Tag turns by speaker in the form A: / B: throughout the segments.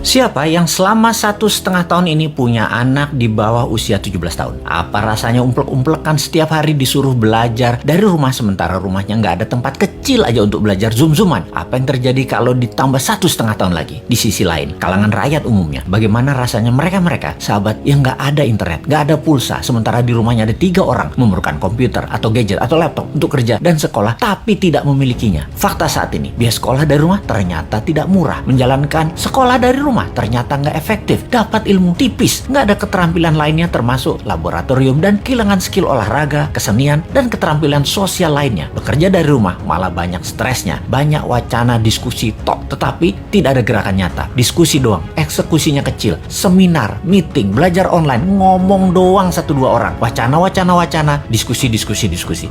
A: Siapa yang selama 1,5 tahun ini punya anak di bawah usia 17 tahun? Apa rasanya umplek-umplekan setiap hari disuruh belajar dari rumah sementara rumahnya nggak ada tempat kecil aja untuk belajar zoom-zooman? Apa yang terjadi kalau ditambah 1,5 tahun lagi? Di sisi lain, kalangan rakyat umumnya, bagaimana rasanya mereka sahabat yang nggak ada internet, nggak ada pulsa, sementara di rumahnya ada 3 orang memerlukan komputer atau gadget atau laptop untuk kerja dan sekolah, tapi tidak memilikinya. Fakta saat ini, biaya sekolah dari rumah ternyata tidak murah. Menjalankan sekolah dari rumah ternyata nggak efektif, dapat ilmu tipis, nggak ada keterampilan lainnya termasuk laboratorium dan kehilangan skill olahraga, kesenian, dan keterampilan sosial lainnya. Bekerja dari rumah malah banyak stresnya, banyak wacana diskusi tok, tetapi tidak ada gerakan nyata. Diskusi doang, eksekusinya kecil, seminar, meeting, belajar online, ngomong doang 1-2 orang, wacana, diskusi.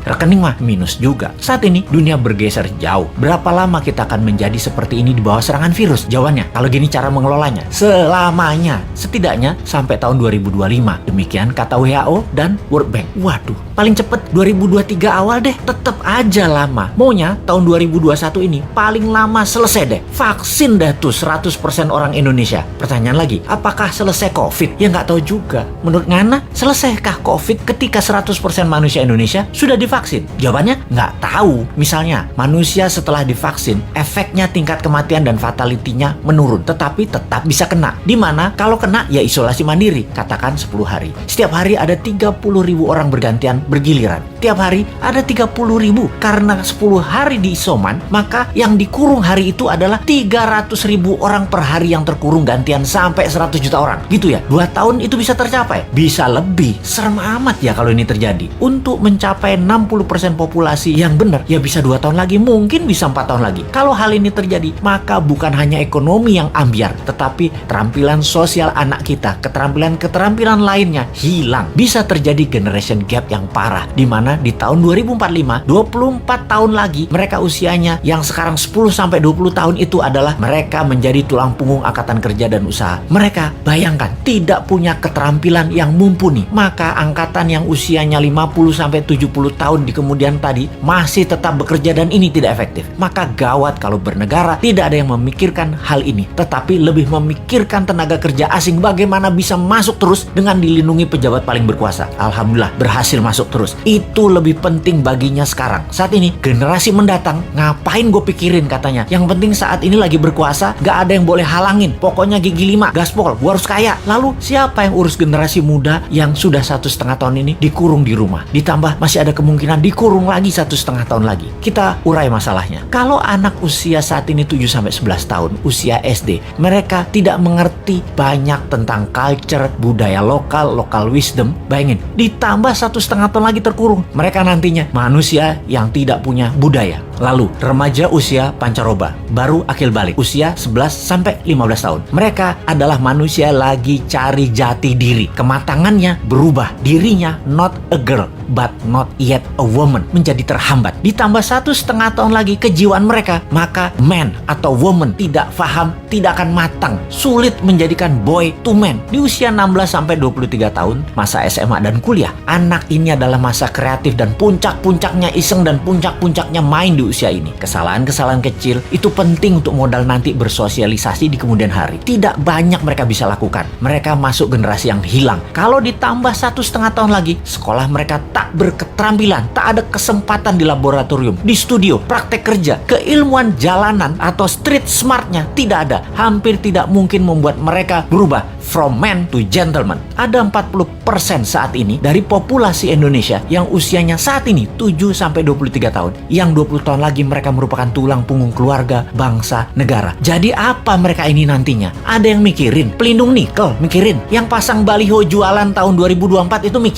A: Rekening mah minus juga. Saat ini dunia bergeser jauh. Berapa lama kita akan menjadi seperti ini di bawah serangan virus? Jawabannya, kalau gini cara mengelolanya, selamanya, setidaknya sampai tahun 2025. Demikian kata WHO dan World Bank. Waduh, paling cepet 2023 awal deh. Tetap aja lama. Maunya tahun 2021 ini paling lama selesai deh. Vaksin dah tuh 100% orang Indonesia. Pertanyaan lagi, apakah selesai COVID? Ya nggak tahu juga. Menurut Ngana, selesaikah COVID ketika 100% manusia Indonesia sudah divaksin? Jawabannya nggak tahu. Misalnya, manusia setelah divaksin, efeknya tingkat kematian dan fatality-nya menurun, tetapi tetap bisa kena. Dimana kalau kena ya isolasi mandiri, katakan 10 hari. Setiap hari ada 30.000 orang bergantian bergiliran. Tiap hari ada 30.000. Karena 10 hari di isoman, maka yang dikurung hari itu adalah 300.000 orang per hari yang terkurung gantian sampai 100 juta orang. Gitu ya, 2 tahun itu bisa tercapai? Bisa lebih. Serem amat ya kalau ini terjadi. Untuk mencapai 60% populasi yang benar, ya bisa 2 tahun lagi, mungkin bisa 4 tahun lagi. Kalau hal ini terjadi, maka bukan hanya ekonomi yang ambiar, tetapi keterampilan sosial anak kita, keterampilan lainnya hilang. Bisa terjadi generation gap yang parah, di mana di tahun 2045, 24 tahun lagi, mereka usianya yang sekarang 10-20 tahun itu adalah mereka menjadi tulang punggung angkatan kerja dan usaha. Mereka, bayangkan, tidak punya keterampilan yang mumpuni. Maka angkatan yang usianya 50-70 tahun di kemudian tadi masih tetap bekerja dan ini tidak efektif. Maka gawat kalau bernegara tidak ada yang memikirkan hal ini, tetapi lebih memikirkan tenaga kerja asing bagaimana bisa masuk terus dengan dilindungi pejabat paling berkuasa. Alhamdulillah berhasil masuk terus. Itu lebih penting baginya sekarang. Saat ini generasi mendatang ngapain gue pikirin katanya. Yang penting saat ini lagi berkuasa, gak ada yang boleh halangin. Pokoknya gigi 5, gaspol, gue harus kaya. Lalu siapa yang urus generasi muda yang sudah 1,5 tahun ini dikurung di rumah? Ditambah masih ada kemungkinan dikurung lagi 1,5 tahun lagi. Kita urai masalahnya. Kalau anak usia saat ini 7-11 tahun, usia SD, mereka tidak mengerti banyak tentang culture, budaya lokal wisdom. Bayangin, ditambah 1,5 tahun lagi terkurung. Mereka nantinya manusia yang tidak punya budaya. Lalu, remaja usia pancaroba, baru akil balik, usia 11-15 tahun. Mereka adalah manusia lagi cari jati diri. Kematangannya berubah. Dirinya not a girl, but not yet a woman. Menjadi terhambat. Ditambah 1,5 tahun lagi kejiwaan mereka, maka man atau woman tidak paham, tidak akan matang. Sulit menjadikan boy to man. Di usia 16-23 tahun, masa SMA dan kuliah, anak ini adalah masa kreatif dan puncak-puncaknya iseng dan puncak-puncaknya main di usia ini. Kesalahan-kesalahan kecil itu penting untuk modal nanti bersosialisasi di kemudian hari. Tidak banyak mereka bisa lakukan. Mereka masuk generasi yang hilang. Kalau ditambah 1,5 tahun lagi, sekolah mereka tak berketerampilan, tak ada kesempatan di laboratorium, di studio, praktek kerja, keilmuan jalanan atau street smartnya tidak ada. Hampir tidak mungkin membuat mereka berubah from man to gentleman. Ada 40% saat ini dari populasi Indonesia yang usianya saat ini 7-23 tahun. Yang 20 tahun lagi mereka merupakan tulang punggung keluarga, bangsa, negara. Jadi apa mereka ini nantinya? Ada yang mikirin pelindung nikel, mikirin yang pasang baliho jualan tahun 2024 itu mikirin.